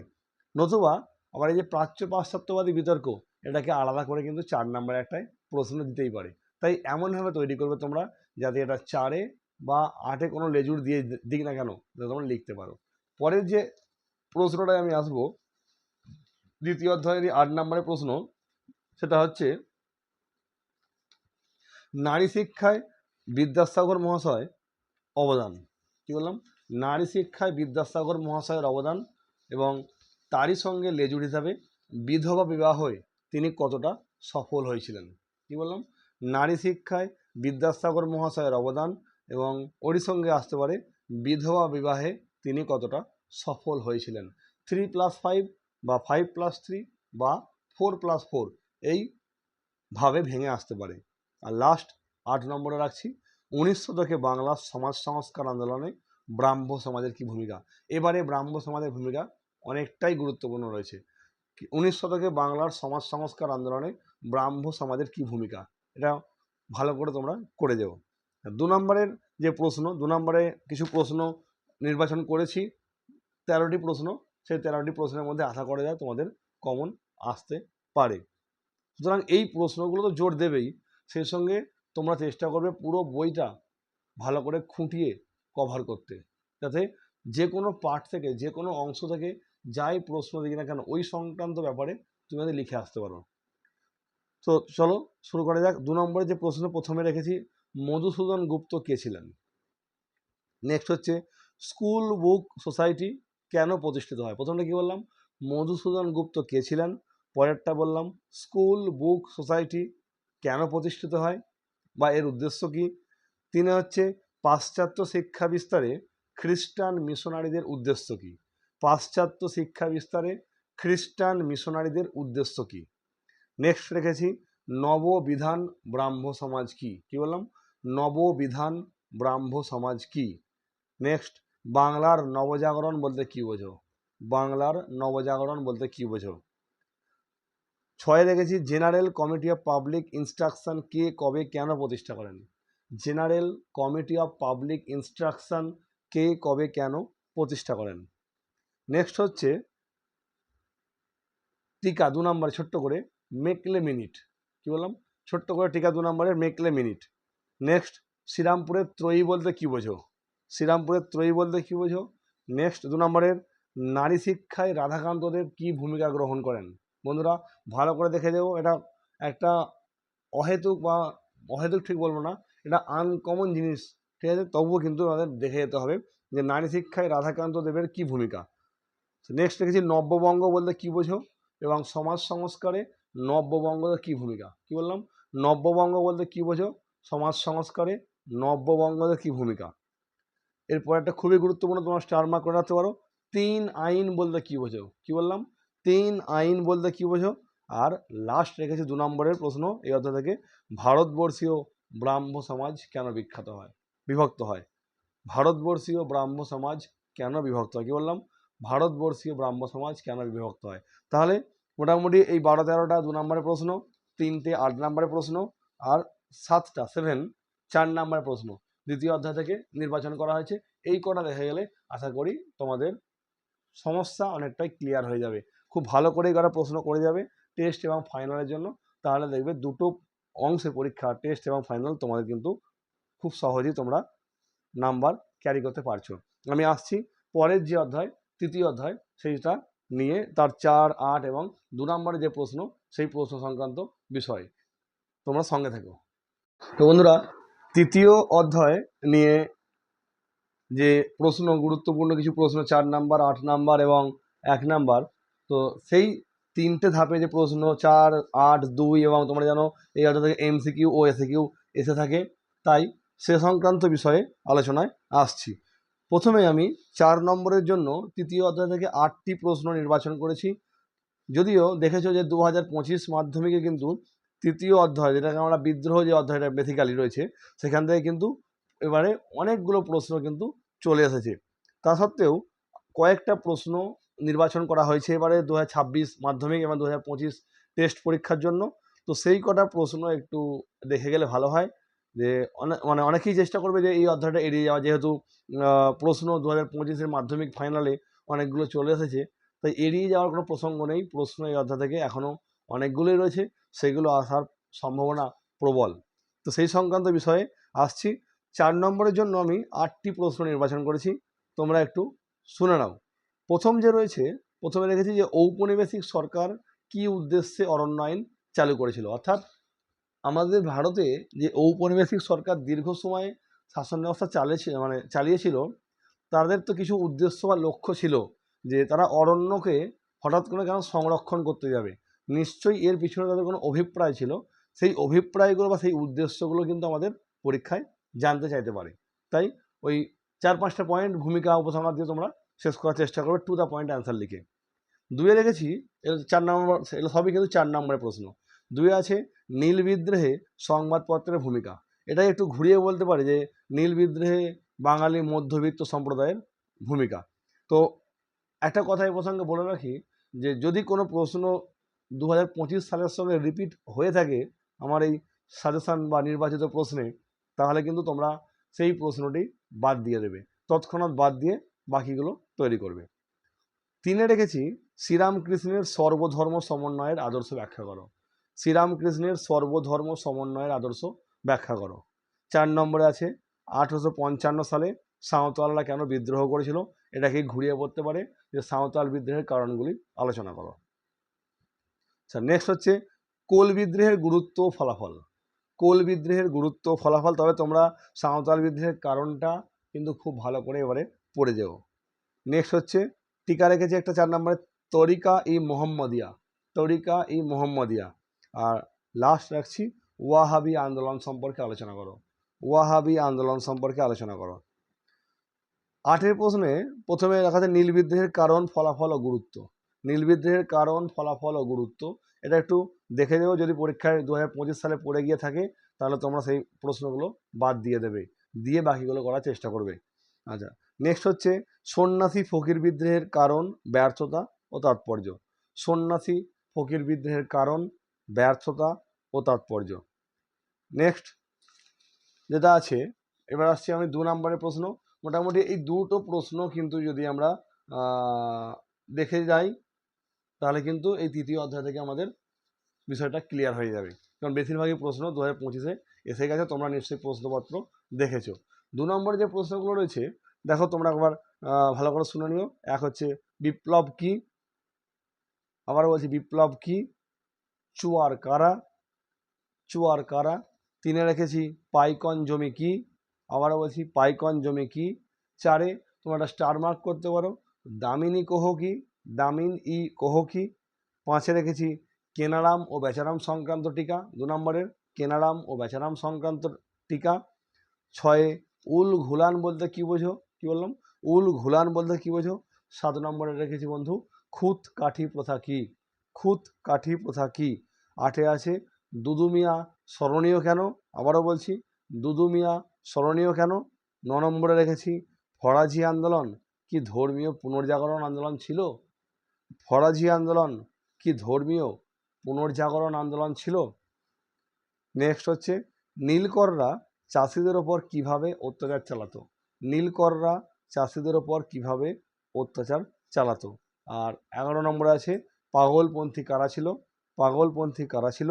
নতুবা আবার এই যে প্রাচ্য পাশ্চাত্যবাদী বিতর্ক, এটাকে আলাদা করে কিন্তু 4 নম্বরে একটাই প্রশ্ন দিতেই পারে। তাই এমনভাবে তৈরি করবে তোমরা যাতে এটা 4-এ বা 8-এ কোনো লেজুর দিয়ে দিক না কেন, যাতে তোমরা লিখতে পারো। পরের যে প্রশ্নটায় আমি আসবো, দ্বিতীয় অধ্যায়ের 8 নম্বরের প্রশ্ন, সেটা হচ্ছে নারী শিক্ষায় বিদ্যাসাগর মহাশয় অবদান। কি বললাম, নারী শিক্ষায় বিদ্যাসাগর মহাশয়ের অবদান এবং তারই সঙ্গে লেজুর হিসাবে বিধবা বিবাহে তিনি কতটা সফল হয়েছিলেন। কি বললাম, নারী শিক্ষায় বিদ্যাসাগর মহাশয়ের অবদান এবং ওরই সঙ্গে আসতে পারে বিধবা বিবাহে তিনি কতটা সফল হয়েছিলেন। 3+5 বা 5+3 বা 4+4 এইভাবে ভেঙে আসতে পারে। আর লাস্ট 8 নম্বরে রাখছি 19 শতকে বাংলার সমাজ সংস্কার আন্দোলনে ব্রাহ্ম সমাজের কি ভূমিকা। এবারে ব্রাহ্ম সমাজের ভূমিকা অনেকটাই গুরুত্বপূর্ণ রয়েছে। 19 শতকে বাংলার সমাজ সংস্কার আন্দোলনে ব্রাহ্ম সমাজের কি ভূমিকা, এটা ভালো করে তোমরা করে যাও। 2 নম্বরের যে প্রশ্ন, 2 নম্বরে কিছু প্রশ্ন নির্বাচন করেছি, 13টি প্রশ্ন। সেই 13টি প্রশ্নের মধ্যে আশা করা যায় তোমাদের কমন আসতে পারে। সুতরাং এই প্রশ্নগুলো তো জোর দেবেই, সেই সঙ্গে তোমরা চেষ্টা করবে পুরো বইটা ভালো করে খুঁটিয়ে কভার করতে, যাতে যে কোনো পার্ট থেকে, যে কোনো অংশ থেকে যাই প্রশ্ন দিই না কেন ওই সংক্রান্ত ব্যাপারে তুমি আমাদের লিখে আসতে পারো। তো চলো শুরু করা যাক। 2 নম্বরে যে প্রশ্ন প্রথমে রেখেছি, মধুসূদন গুপ্ত কে ছিলেন। নেক্সট হচ্ছে স্কুল বুক সোসাইটি কেন প্রতিষ্ঠিত হয়। প্রথমটা কি বললাম, মধুসূদন গুপ্ত কে ছিলেন। পরেরটা বললাম স্কুল বুক সোসাইটি কেন প্রতিষ্ঠিত হয় বা এর উদ্দেশ্য কি। 3 হচ্ছে পাশ্চাত্য শিক্ষা বিস্তারে খ্রিস্টান মিশনারিদের উদ্দেশ্য কি। পাশ্চাত্য শিক্ষা বিস্তারে খ্রিস্টান মিশনারিদের উদ্দেশ্য কি। নেক্সট রেখেছি নববিধান ব্রাহ্ম সমাজ কি। কি বললাম, নববিধান ব্রাহ্ম সমাজ কি। নেক্সট বাংলার নবজাগরণ বলতে কি বোঝো। বাংলার নবজাগরণ বলতে কি বোঝো। 6 রেখেছি general committee of public instruction কে কবে কেন প্রতিষ্ঠা করেন। General committee of public instruction কে কবে কেন প্রতিষ্ঠা করেন। নেক্সট হচ্ছে টিকা 2 নম্বরে ছোট্ট করে মেকলে মিনিট। কি বললাম, ছোট্ট করে টিকা 2 নম্বরের মেকলে মিনিট। নেক্সট শ্রীরামপুরের ত্রয়ী বলতে কি বোঝো। শ্রীরামপুরের ত্রয়ী বলতে কি বোঝো। নেক্সট 2 নম্বরের নারী শিক্ষায় রাধাকান্তদেব কি ভূমিকা গ্রহণ করেন। বন্ধুরা ভালো করে দেখে দেবো, এটা একটা অহেতুক বা অহেতুক ঠিক বলবো না, এটা আনকমন জিনিস, ঠিক আছে, তবুও কিন্তু আমাদের দেখে যেতে হবে যে নারী শিক্ষায় রাধাকান্ত দেবের কি ভূমিকা। নেক্সট দেখেছি নব্যবঙ্গ বলতে কি বোঝো এবং সমাজ সংস্কারে নব্যবঙ্গের কি ভূমিকা। কি বললাম, নব্যবঙ্গ বলতে কি বোঝো, সমাজ সংস্কারে নব্যবঙ্গের কি ভূমিকা। এরপর একটা খুবই গুরুত্বপূর্ণ, তোমার স্টার মার্ক করে রাখতে পারো, 3 আইন বলতে কি বোঝো। কি বললাম, 3 আইন বলতে কি বোঝো। আর লাস্ট রেখেছি 2 নম্বরের প্রশ্ন এই অধ্যায় থেকে, ভারতবর্ষীয় ব্রাহ্ম সমাজ কেন বিখ্যাত হয়, বিভক্ত হয়। ভারতবর্ষীয় ব্রাহ্ম সমাজ কেন বিভক্ত হয়। কি বললাম, ভারতবর্ষীয় ব্রাহ্ম সমাজ কেন বিভক্ত হয়। তাহলে মোটামুটি এই 12-13টা 2 নম্বরের প্রশ্ন, 3টে 8 নম্বরের প্রশ্ন আর 7টা 4 নম্বরের প্রশ্ন দ্বিতীয় অধ্যায় থেকে নির্বাচন করা হয়েছে। এই কটা দেখে গেলে আশা করি তোমাদের সমস্যা অনেকটাই ক্লিয়ার হয়ে যাবে। খুব ভালো করে করা প্রশ্ন করে যাবে টেস্ট এবং ফাইনালের জন্য, তাহলে দেখবে দুটো অংশের পরীক্ষা টেস্ট এবং ফাইনাল তোমাদের কিন্তু খুব সহজেই তোমরা নাম্বার ক্যারি করতে পারছো। আমি আসছি পরের যে অধ্যায়, তৃতীয় অধ্যায়, সেইটা নিয়ে তার 4, 8 এবং 2 নম্বরের যে প্রশ্ন, সেই প্রশ্ন সংক্রান্ত বিষয় তোমরা সঙ্গে থেকো। তো বন্ধুরা তৃতীয় অধ্যায় নিয়ে যে প্রশ্ন, গুরুত্বপূর্ণ কিছু প্রশ্ন 4 নাম্বার, 8 নাম্বার এবং 1 নাম্বার, তো সেই 3টে ধাপে যে প্রশ্ন 4, 8, 2 এবং তোমরা জানো এই অধ্যায় থেকে এমসিকিউ ও এসিকিউ এসে থাকে, তাই সে সংক্রান্ত বিষয়ে আলোচনায় আসছি। প্রথমে আমি 4 নম্বরের জন্য তৃতীয় অধ্যায় থেকে 8টি প্রশ্ন নির্বাচন করেছি। যদিও দেখেছো যে 2025 মাধ্যমিকে কিন্তু তৃতীয় অধ্যায় যেটাকে আমরা বিদ্রোহ যে অধ্যায়টা বেসিক্যালি রয়েছে সেখান থেকে কিন্তু এবারে অনেকগুলো প্রশ্ন কিন্তু চলে এসেছে। তা সত্ত্বেও কয়েকটা প্রশ্ন নির্বাচন করা হয়েছে এবারে 2026 মাধ্যমিক এবং 2025 টেস্ট পরীক্ষার জন্য। তো সেই কটা প্রশ্ন একটু দেখে গেলে ভালো হয়, যে অনেকেই চেষ্টা করবে যে এই অধ্যায়টা এড়িয়ে যাওয়া, যেহেতু প্রশ্ন 2025-এর মাধ্যমিক ফাইনালে অনেকগুলো চলে এসেছে, তাই এড়িয়ে যাওয়ার কোনো প্রসঙ্গ নেই। প্রশ্ন এই অধ্যায় থেকে এখনও অনেকগুলোই রয়েছে, সেগুলো আসার সম্ভাবনা প্রবল। তো সেই সংক্রান্ত বিষয়ে আসছি। 4 নম্বরের জন্য আমি 8টি প্রশ্ন নির্বাচন করেছি, তোমরা একটু শুনে নাও। প্রথম যে রয়েছে, প্রথমে রেখেছি যে ঔপনিবেশিক সরকার কি উদ্দেশ্যে অরণ্য আইন চালু করেছিল। অর্থাৎ আমাদের ভারতে যে ঔপনিবেশিক সরকার দীর্ঘ সময় শাসন ব্যবস্থা চালিয়েছিল, তাদের তো কিছু উদ্দেশ্য বা লক্ষ্য ছিল, যে তারা অরণ্যকে হঠাৎ করে কেন সংরক্ষণ করতে যাবে। নিশ্চয়ই এর পিছনে তাদের কোনো অভিপ্রায় ছিল। সেই অভিপ্রায়গুলো বা সেই উদ্দেশ্যগুলো কিন্তু আমাদের পরীক্ষায় জানতে চাইতে পারে। তাই ওই 4-5টা পয়েন্ট ভূমিকা উপসংহার দিয়ে তোমরা শেষ করার চেষ্টা করবে টু দ্য পয়েন্ট অ্যান্সার লিখে। 2-এ রেখেছি, এগুলো 4 নম্বর, এগুলো সবই কিন্তু 4 নম্বরের প্রশ্ন। 2-এ আছে নীল বিদ্রোহে সংবাদপত্রের ভূমিকা। এটাই একটু ঘুরিয়ে বলতে পারে যে নীল বিদ্রোহে বাঙালি মধ্যবিত্ত সম্প্রদায়ের ভূমিকা। তো একটা কথা এই প্রসঙ্গে বলে রাখি, যে যদি কোনো প্রশ্ন 2025 সালের সঙ্গে রিপিট হয়ে থাকে আমার এই সাজেশান বা নির্বাচিত প্রশ্নে, তাহলে কিন্তু তোমরা সেই প্রশ্নটি বাদ দিয়ে দেবে, তৎক্ষণাৎ বাদ দিয়ে বাকিগুলো তৈরি করবে। 3-এ রেখেছি শ্রীরামকৃষ্ণের সর্বধর্ম সমন্বয়ের আদর্শ ব্যাখ্যা করো। শ্রীরামকৃষ্ণের সর্বধর্ম সমন্বয়ের আদর্শ ব্যাখ্যা করো। 4 নম্বরে আছে 1855 সালে সাঁওতালরা কেন বিদ্রোহ করেছিল। এটাকে ঘুরিয়ে পড়তে পারে যে সাঁওতাল বিদ্রোহের কারণগুলি আলোচনা করো। আচ্ছা, নেক্সট হচ্ছে কোল বিদ্রোহের গুরুত্ব ও ফলাফল। কোল বিদ্রোহের গুরুত্ব ও ফলাফল, তবে তোমরা সাঁওতাল বিদ্রোহের কারণটা কিন্তু খুব ভালো করে এবারে পড়ে যেও। নেক্সট হচ্ছে টিকা রেখেছে একটা 4 নম্বরে তরিকা ই মোহাম্মদিয়া। তরিকা ই মোহাম্মদিয়া। আর লাস্ট রাখছি ওয়াহাবি আন্দোলন সম্পর্কে আলোচনা করো। ওয়াহাবি আন্দোলন সম্পর্কে আলোচনা করো। 8-এর প্রশ্নে প্রথমে রাখা আছে নীল বিদ্রোহের কারণ, ফলাফল ও গুরুত্ব। নীল বিদ্রোহের কারণ, ফলাফল ও গুরুত্ব, এটা একটু দেখে দেবো। যদি পরীক্ষায় 2025 সালে পড়ে গিয়ে থাকে তাহলে তোমরা সেই প্রশ্নগুলো বাদ দিয়ে দেবে, দিয়ে বাকিগুলো করার চেষ্টা করবে। আচ্ছা, নেক্সট হচ্ছে সন্ন্যাসী ফকির বিদ্রোহের কারণ, ব্যর্থতা ও তাৎপর্য। সন্ন্যাসী ফকির বিদ্রোহের কারণ, ব্যর্থতা ও তাৎপর্য। নেক্সট যেটা আছে, এবার আসছি আমি 2 নম্বরের প্রশ্ন। মোটামুটি এই দুটো প্রশ্ন কিন্তু যদি আমরা দেখে যাই তাহলে কিন্তু এই তৃতীয় অধ্যায় থেকে আমাদের বিষয়টা ক্লিয়ার হয়ে যাবে, কারণ বেশিরভাগই প্রশ্ন 2025-এ এসে গেছে, তোমরা নিশ্চয়ই প্রশ্নপত্র দেখেছো। 2 নম্বরে যে প্রশ্নগুলো রয়েছে দেখো তোমরা একবার ভালো করে শুনে নিও। এক হচ্ছে বিপ্লব কি, আবার বলছি বিপ্লব কি, চুয়ার কারা, চুয়ার কারা। 3-এ রেখেছি পাইকন জমি কি, আবারও বলছি পাইকন জমি কি। 4-এ তোমরা একটা স্টার মার্ক করতে পারো দামিনী কোহ কি, দামিন ই কোহ কি। 5-এ রেখেছি কেনারাম ও বেচারাম সংক্রান্ত টিকা, 2 নম্বরের কেনারাম ও বেচারাম সংক্রান্ত টিকা। 6-এ উল ঘুলান বলতে কি বোঝো, কি বললাম, উল ঘুলান বলতে কি বোঝো। 7 নম্বরে রেখেছি বন্ধু খুত কাঠি প্রথা কি, খুত কাঠি প্রথা কি। 8-এ আছে দুদু মিয়া স্মরণীয় কেন, আবারও বলছি দুদু মিয়া স্মরণীয় কেন। 9 নম্বরে রেখেছি ফরাজি আন্দোলন কি ধর্মীয় পুনর্জাগরণ আন্দোলন ছিল, ফরাজি আন্দোলন কি ধর্মীয় পুনর্জাগরণ আন্দোলন ছিল। নেক্সট হচ্ছে নীলকররা চাষিদের ওপর কিভাবে অত্যাচার চালাতো, নীলকররা চাষিদের ওপর কিভাবে অত্যাচার চালাতো। আর 11 নম্বরে আছে পাগলপন্থী কারা ছিল, পাগলপন্থী কারা ছিল।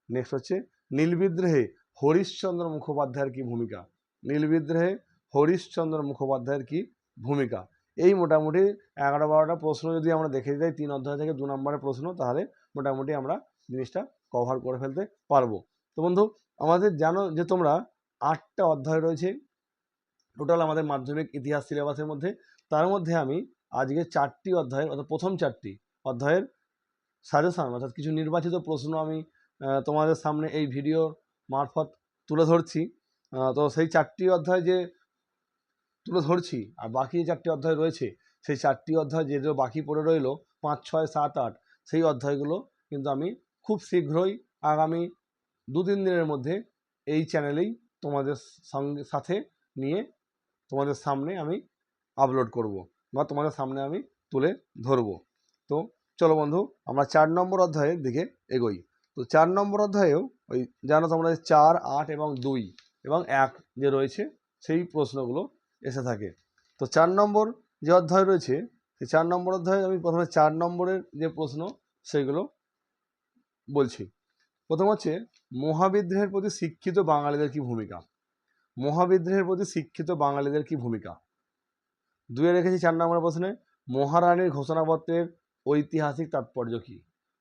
নেক্সট হচ্ছে নীল বিদ্রোহে হরিশ্চন্দ্র মুখোপাধ্যায়ের কি ভূমিকা, নীল বিদ্রোহে হরিশ্চন্দ্র মুখোপাধ্যায়ের কি ভূমিকা। এই মোটামুটি 11-12টা প্রশ্ন যদি আমরা দেখে যাই 3 অধ্যায় থেকে 2 নম্বরের প্রশ্ন, তাহলে মোটামুটি আমরা জিনিসটা কভার করে ফেলতে পারবো। তো বন্ধু আমাদের জানো যে তোমরা 8টা অধ্যায় রয়েছে টোটাল আমাদের মাধ্যমিক ইতিহাস সিলেবাসের মধ্যে। তার মধ্যে আমি আজকে 4টি অধ্যায়ের, অর্থাৎ প্রথম 4টি অধ্যায়ের সাজেশান, অর্থাৎ কিছু নির্বাচিত প্রশ্ন আমি তোমাদের সামনে এই ভিডিওর মারফত তুলে ধরছি। তো সেই 4টি অধ্যায় যে তুলে ধরছি, আর বাকি যে 4টি অধ্যায় রয়েছে সেই 4টি অধ্যায় যেগুলো বাকি পড়ে রইলো 5, 6, 7, 8, সেই অধ্যায়গুলো কিন্তু আমি খুব শীঘ্রই আগামী 2-3 দিনের মধ্যে এই চ্যানেলেই তোমাদের সাথে নিয়ে তোমাদের সামনে আমি আপলোড করব বা তোমাদের সামনে আমি তুলে ধরব। তো চলো বন্ধু, আমরা 4 নম্বর অধ্যায়ের দিকে এগোই। তো 4 নম্বর অধ্যায়েও ওই জানো তোমরা 4, 8 এবং 2 এবং 1 যে রয়েছে সেই প্রশ্নগুলো এসে থাকে। তো 4 নম্বর যে অধ্যায় রয়েছে সেই 4 নম্বর অধ্যায়ে আমি প্রথমে 4 নম্বরের যে প্রশ্ন সেগুলো বলছি। প্রথম হচ্ছে মহাবিদ্রোহের প্রতি শিক্ষিত বাঙালিদের কি ভূমিকা। মহাবিদ্রোহের প্রতি শিক্ষিত বাঙালিদের কি ভূমিকা। 2 রেখেছি 4 নম্বর প্রশ্নে মহারানীর ঘোষণাপত্রের ঐতিহাসিক তাৎপর্য কি।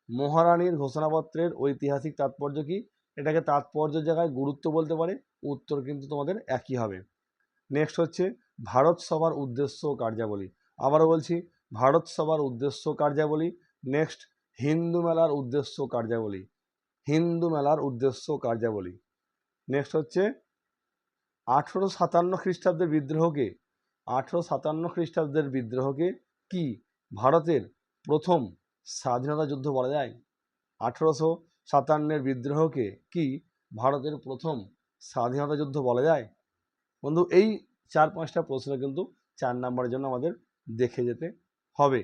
মহারানীর ঘোষণাপত্রের ঐতিহাসিক তাৎপর্য কি। এটাকে তাৎপর্যের জায়গায় গুরুত্ব বলতে পারে, উত্তর কিন্তু তোমাদের একই হবে। নেক্সট হচ্ছে ভারত সভার উদ্দেশ্য ও কার্যাবলী। আবারও বলছি, ভারত সভার উদ্দেশ্য কার্যাবলী। নেক্সট হিন্দু মেলার উদ্দেশ্য কার্যাবলী। হিন্দু মেলার উদ্দেশ্য কার্যাবলী। নেক্সট হচ্ছে 1857 খ্রিস্টাব্দের বিদ্রোহকে 1857 খ্রিস্টাব্দের বিদ্রোহকে কি ভারতের প্রথম স্বাধীনতা যুদ্ধ বলা যায়। 1857 বিদ্রোহকে কি ভারতের প্রথম স্বাধীনতা যুদ্ধ বলা যায়। বন্ধু এই 4-5টা প্রশ্ন কিন্তু 4 নম্বরের জন্য আমাদের দেখে যেতে হবে।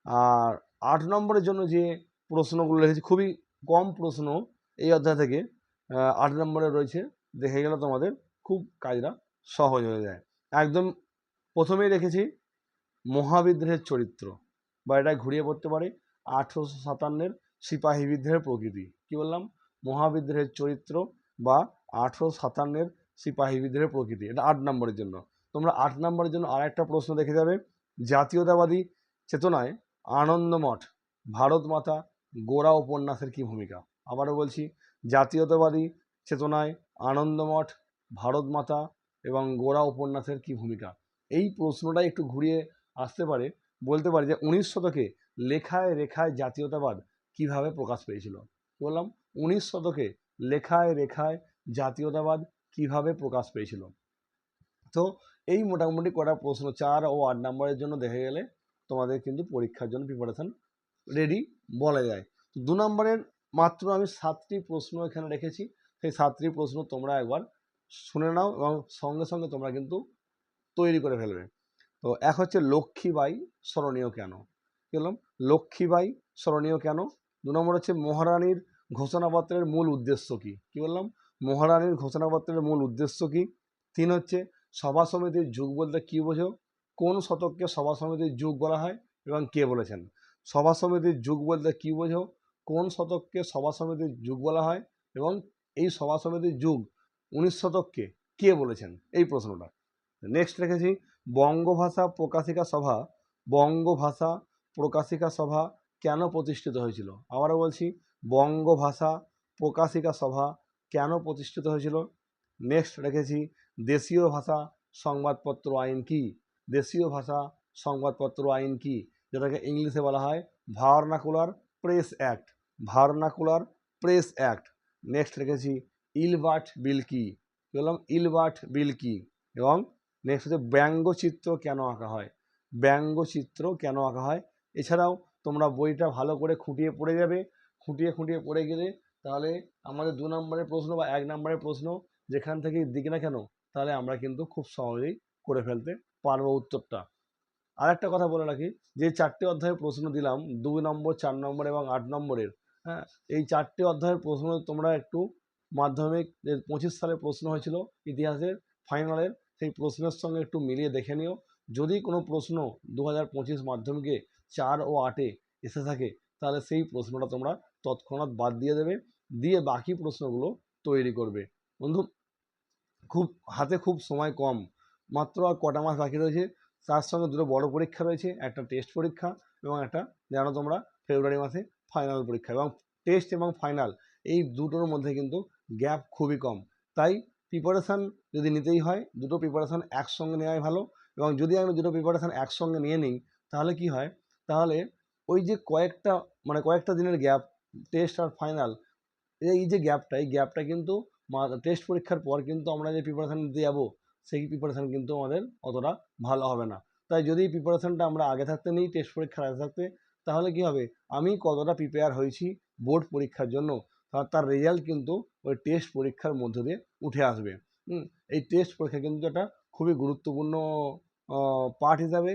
আর 8 নম্বরের জন্য যে প্রশ্নগুলো রেখেছি খুবই কম প্রশ্ন এই অধ্যায় থেকে 8 নম্বরে রয়েছে, দেখে গেলে তোমাদের খুব কাজটা সহজ হয়ে যায়। একদম প্রথমেই রেখেছি মহাবিদ্রোহের চরিত্র, বা এটা ঘুরিয়ে পড়তে পারে 1857 সিপাহী বিদ্রোহের প্রকৃতি। কি বললাম, মহাবিদ্রোহের চরিত্র বা 1857 সিপাহী বিদ্রোহের প্রকৃতি। এটা 8 নম্বরের জন্য। তোমরা 8 নম্বরের জন্য আরেকটা প্রশ্ন দেখে যাবে, জাতীয়তাবাদী চেতনায় আনন্দমঠ, ভারত মাতা, গোরা উপন্যাসের কি ভূমিকা। আবারও বলছি, জাতীয়তাবাদী চেতনায় আনন্দমঠ, ভারত মাতা এবং গোরা উপন্যাসের কি ভূমিকা। এই প্রশ্নটা একটু ঘুরিয়ে আসতে পারে, বলতে পারে যে 19 শতকে লেখায় রেখায় জাতীয়তাবাদ কিভাবে প্রকাশ পেয়েছিল। বললাম 19 শতকে লেখায় রেখায় জাতীয়তাবাদ কিভাবে প্রকাশ পেয়েছিল। তো এই মোটামুটি কটা প্রশ্ন 4 ও 8 নম্বরের জন্য দেখে গেলে তোমাদের কিন্তু পরীক্ষার জন্য প্রিপারেশন রেডি বলা যায়। 2 নম্বরের মাত্র আমি 7টি প্রশ্ন এখানে রেখেছি, সেই 7টি প্রশ্ন তোমরা একবার শুনে নাও এবং সঙ্গে সঙ্গে তোমরা কিন্তু তৈরি করে ফেলবে। তো এক হচ্ছে লক্ষ্মীবাই স্মরণীয় কেন। কি বললাম, লক্ষ্মীবাই স্মরণীয় কেন। 2 নম্বর হচ্ছে মহারানীর ঘোষণাপত্রের মূল উদ্দেশ্য কি। কি বললাম, মহারানীর ঘোষণাপত্রের মূল উদ্দেশ্য কি। 3 হচ্ছে সভা সমিতির যুগ বলতে কি বোঝো, কোন শতককে সভা সমিতির যুগ বলা হয় এবং কে বলেছেন। সভা সমিতির যুগ বলতে কি বোঝো, কোন শতককে সভা সমিতির যুগ বলা হয় এবং এই সভা সমিতির যুগ 19 শতককে কে বলেছেন, এই প্রশ্নটা। নেক্সট রেখেছি বঙ্গভাষা প্রকাশিকা সভা, বঙ্গভাষা প্রকাশিকা সভা কেন প্রতিষ্ঠিত হয়েছিল। আবারও বলছি, বঙ্গভাষা প্রকাশিকা সভা কেন প্রতিষ্ঠিত হয়েছিল। নেক্সট রেখেছি দেশীয় ভাষা সংবাদপত্র আইন কি। দেশীয় ভাষা সংবাদপত্র আইন কি, যেটাকে ইংলিশে বলা হয় vernacular press act. Vernacular press act. Next রেখেছি ইলবার্ট বিল কি। বললাম ইলবার্ট বিল কি। এবং নেক্সট হচ্ছে ব্যঙ্গচিত্র কেন আঁকা হয়। ব্যঙ্গচিত্র কেন আঁকা হয়। এছাড়াও তোমরা বইটা ভালো করে খুঁটিয়ে পড়ে যাবে, খুঁটিয়ে খুঁটিয়ে পড়ে গেলে তাহলে আমাদের 2 নম্বরের প্রশ্ন বা 1 নম্বরের প্রশ্ন যেখান থেকেই দিক না কেন, তাহলে আমরা কিন্তু খুব সহজেই করে ফেলতে পারবো উত্তরটা। আর একটা কথা বলে রাখি, যে 4টে অধ্যায়ের প্রশ্ন দিলাম 2 নম্বর, 4 নম্বর এবং 8 নম্বরের, হ্যাঁ, এই 4টে অধ্যায়ের প্রশ্ন তোমরা একটু মাধ্যমিক যে 25 সালে প্রশ্ন হয়েছিল ইতিহাসের ফাইনালের, সেই প্রশ্নের সঙ্গে একটু মিলিয়ে দেখে নিও। যদি কোনো প্রশ্ন 2025 মাধ্যমিকে 4 ও 8-এ এসে থাকে, তাহলে সেই প্রশ্নটা তোমরা তৎক্ষণাৎ বাদ দিয়ে দেবে, দিয়ে বাকি প্রশ্নগুলো তৈরি করবে। বন্ধু খুব হাতে খুব সময় কম, মাত্র আর কটা মাস বাকি রয়েছে। তার সঙ্গে 2টো বড় পরীক্ষা রয়েছে, একটা টেস্ট পরীক্ষা এবং একটা জানো তোমরা ফেব্রুয়ারি মাসে ফাইনাল পরীক্ষা। এবং টেস্ট এবং ফাইনাল এই দুটোর মধ্যে কিন্তু গ্যাপ খুবই কম। তাই প্রিপারেশান যদি নিতেই হয়, দুটো প্রিপারেশান একসঙ্গে নেওয়াই ভালো। এবং যদি আমি দুটো প্রিপারেশান একসঙ্গে নিয়ে নিই, তাহলে কি হয়, তাহলে ওই যে কয়েকটা দিনের গ্যাপ, টেস্ট আর ফাইনাল, এই যে গ্যাপটা, এই গ্যাপটা কিন্তু টেস্ট পরীক্ষার পর কিন্তু আমরা যে প্রিপারেশান দিতে যাবো, সেই প্রিপারেশান কিন্তু আমাদের অতটা ভালো হবে না। তাই যদি প্রিপারেশানটা আমরা আগে থাকতে নিই, টেস্ট পরীক্ষার আগে থাকতে, তাহলে কি হবে, আমি কতটা প্রিপেয়ার হয়েছি বোর্ড পরীক্ষার জন্য, তার রেজাল্ট কিন্তু ওই টেস্ট পরীক্ষার মধ্য দিয়ে উঠে আসবে। এই টেস্ট পরীক্ষা কিন্তু একটা খুবই গুরুত্বপূর্ণ পার্ট হিসাবে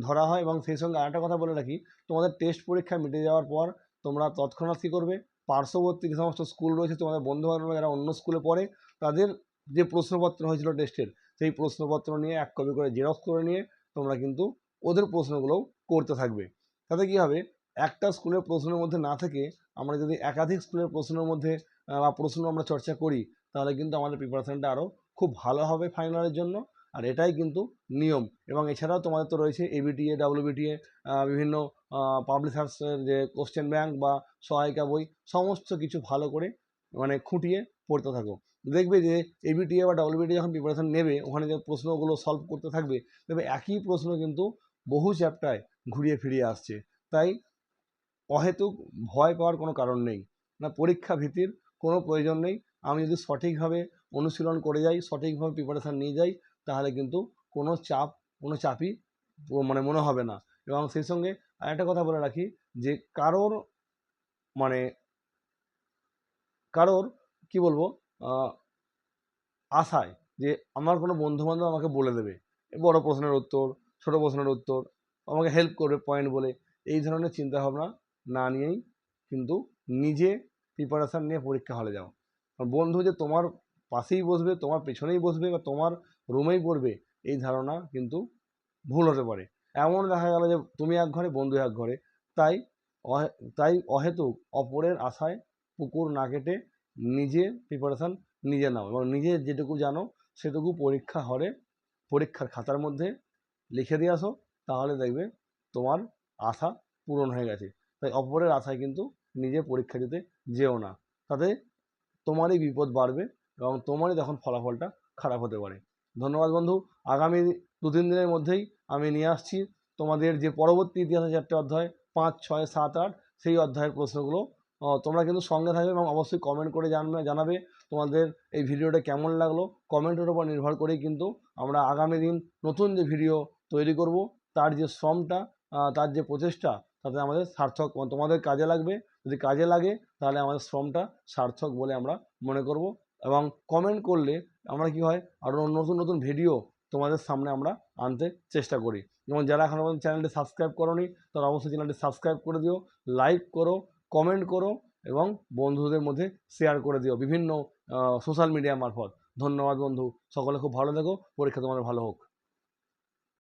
ধরা হয়। এবং সেই সঙ্গে আরেকটা কথা বলে রাখি, তোমাদের টেস্ট পরীক্ষা মিটে যাওয়ার পর তোমরা তৎক্ষণাৎ কী করবে, পার্শ্ববর্তী যে সমস্ত স্কুল রয়েছে, তোমাদের বন্ধুবান্ধব যারা অন্য স্কুলে পড়ে, তাদের যে প্রশ্নপত্র হয়েছিল টেস্টের, সেই প্রশ্নপত্র নিয়ে 1 কপি করে জেরক্স করে নিয়ে তোমরা কিন্তু ওদের প্রশ্নগুলোও করতে থাকবে। তাতে কী হবে, একটা স্কুলের প্রশ্নের মধ্যে না থেকে আমরা যদি একাধিক স্কুলের প্রশ্নের মধ্যে বা প্রশ্ন আমরা চর্চা করি, তাহলে কিন্তু আমাদের প্রিপারেশানটা আরও খুব ভালো হবে ফাইনালের জন্য। আর এটাই কিন্তু নিয়ম। এবং এছাড়াও তোমাদের তো রয়েছে এবিটিএ, ডাব্লিউবিটিএ, বিভিন্ন পাবলিশার্সের যে কোশ্চেন ব্যাংক বা সহায়িকা বই, সমস্ত কিছু ভালো করে মানে খুঁটিয়ে পড়তে থাকো। দেখবে যে এবিটিএ বা ডাব্লিউবিটিএ যখন প্রিপারেশান নেবে, ওখানে যে প্রশ্নগুলো সলভ করতে থাকবে, দেখবে একই প্রশ্ন কিন্তু বহু চ্যাপ্টারে ঘুরিয়ে ফিরিয়ে আসছে। তাই অহেতুক ভয় পাওয়ার কোনো কারণ নেই, না পরীক্ষা ভীতির কোনো প্রয়োজন নেই। আমি যদি সঠিকভাবে অনুশীলন করে যাই, সঠিকভাবে প্রিপারেশান নিয়ে যাই, তাহলে কিন্তু কোনো চাপই মানে মনে হবে না। এবং সেই সঙ্গে আরেকটা কথা বলে রাখি, যে কারোর কি বলবো, আশায় যে আমার কোনো বন্ধুবান্ধব আমাকে বলে দেবে বড় প্রশ্নের উত্তর, ছোট প্রশ্নের উত্তর, আমাকে হেল্প করবে পয়েন্ট বলে, এই ধরনের চিন্তাভাবনা না নিয়েই কিন্তু নিজে প্রিপারেশান নিয়ে পরীক্ষা হলে যাও। বন্ধু যে তোমার পাশেই বসবে, তোমার পেছনেই বসবে বা তোমার রুমেই পড়বে, এই ধারণা কিন্তু ভুল হতে পারে। এমন দেখা গেল যে তুমি এক ঘরে, বন্ধু এক ঘরে। তাই তাই অহেতুক অপরের আশায় পুকুর না কেটে নিজে প্রিপারেশান নিজে নাও, এবং নিজে যেটুকু জানো সেটুকু পরীক্ষার খাতার মধ্যে লিখে দিয়ে আসো, তাহলে দেখবে তোমার আশা পূরণ হয়ে গেছে। তাই অপরের আশায় কিন্তু নিজে পরীক্ষা দিতে যেও না, তাতে তোমারই বিপদ বাড়বে এবং তোমারই তখন ফলাফলটা খারাপ হতে পারে। ধন্যবাদ বন্ধু। আগামী 2-3 দিনের মধ্যেই আমি নিয়ে আসছি তোমাদের যে পরবর্তী ইতিহাসের 4টে অধ্যায়, 5, 6, 7, 8, সেই অধ্যায়ের প্রশ্নগুলো। তোমরা কিন্তু সঙ্গে থাকবে এবং অবশ্যই কমেন্ট করে জানাবে তোমাদের এই ভিডিওটা কেমন লাগলো। কমেন্টের উপর নির্ভর করেই কিন্তু আমরা আগামী দিন নতুন যে ভিডিও তৈরি করব, তার যে শ্রমটা, তার যে প্রচেষ্টা, তাতে আমাদের সার্থক, তোমাদের কাজে লাগবে। যদি কাজে লাগে তাহলে আমাদের শ্রমটা সার্থক বলে আমরা মনে করব। এবং কমেন্ট করলে আমরা কি হয়, আরও নতুন নতুন ভিডিও তোমাদের সামনে আমরা আনতে চেষ্টা করি। যেমন যারা এখন আমাদের চ্যানেলটি সাবস্ক্রাইব করোনি, তারা অবশ্যই চ্যানেলটি সাবস্ক্রাইব করে দিও, লাইক করো, কমেন্ট করো এবং বন্ধুদের মধ্যে শেয়ার করে দিও বিভিন্ন সোশ্যাল মিডিয়া মারফত। ধন্যবাদ বন্ধু, সকলে খুব ভালো থেকো, পরীক্ষা তোমাদের ভালো হোক।